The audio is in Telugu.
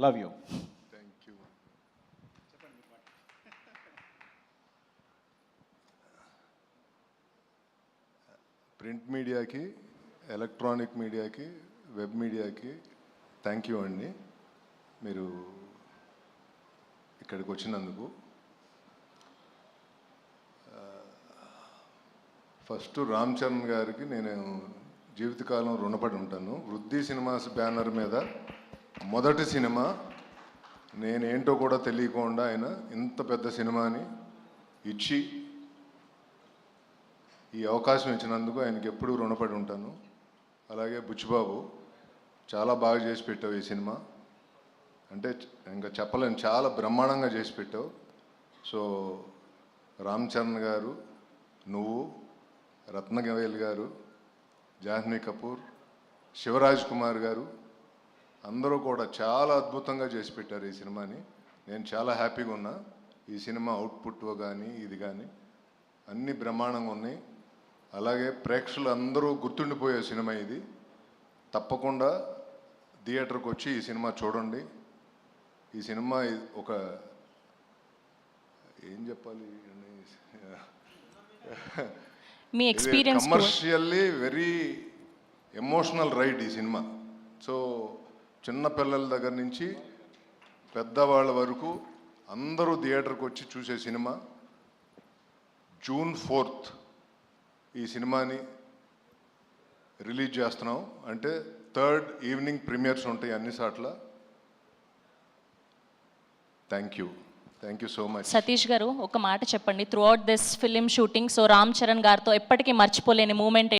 Love you. Thank you. Print మీడియాకి, ఎలక్ట్రానిక్ మీడియాకి, వెబ్ మీడియాకి థ్యాంక్ యూ అండి. మీరు ఇక్కడికి వచ్చినందుకు. ఫస్ట్ రామ్ చరణ్ గారికి నేను జీవితకాలం రుణపడి ఉంటాను. వృద్ధి సినిమాస్ బ్యానర్ మీద మొదటి సినిమా, నేనేంటో కూడా తెలియకుండా ఆయన ఇంత పెద్ద సినిమాని ఇచ్చి ఈ అవకాశం ఇచ్చినందుకు ఆయనకి ఎప్పుడూ రుణపడి ఉంటాను. అలాగే బుచ్చిబాబు, చాలా బాగా చేసి పెట్టావు ఈ సినిమా. అంటే ఇంకా చెప్పలేను, చాలా బ్రహ్మాండంగా చేసి పెట్టావు. సో రామ్ చరణ్ గారు, నువ్వు, రత్నగవేల్ గారు, జాహ్నవి కపూర్, శివరాజ్ కుమార్ గారు అందరూ కూడా చాలా అద్భుతంగా చేసి పెట్టారు ఈ సినిమాని. నేను చాలా హ్యాపీగా ఉన్నా. ఈ సినిమా అవుట్పుట్ కానీ ఇది కానీ అన్నీ బ్రహ్మాండంగా ఉన్నాయి. అలాగే ప్రేక్షకులు అందరూ గుర్తుండిపోయే సినిమా ఇది. తప్పకుండా థియేటర్కి వచ్చి ఈ సినిమా చూడండి. ఈ సినిమా ఒక ఏం చెప్పాలి, మీ experience commercially very emotional ride ఈ సినిమా. సో చిన్న పిల్లల దగ్గర నుంచి పెద్దవాళ్ళ వరకు అందరూ థియేటర్కి వచ్చి చూసే సినిమా. June 4th ఈ సినిమాని రిలీజ్ చేస్తున్నాం. అంటే 3rd ఈవినింగ్ ప్రీమియర్స్ ఉంటాయి అన్ని సార్ల. Thank you so much. Satish గారు, ఒక మాట చెప్పండి. Through out this film shooting, so Ram Charan గారితో ఎప్పటికీ మర్చిపోలేని మూమెంట్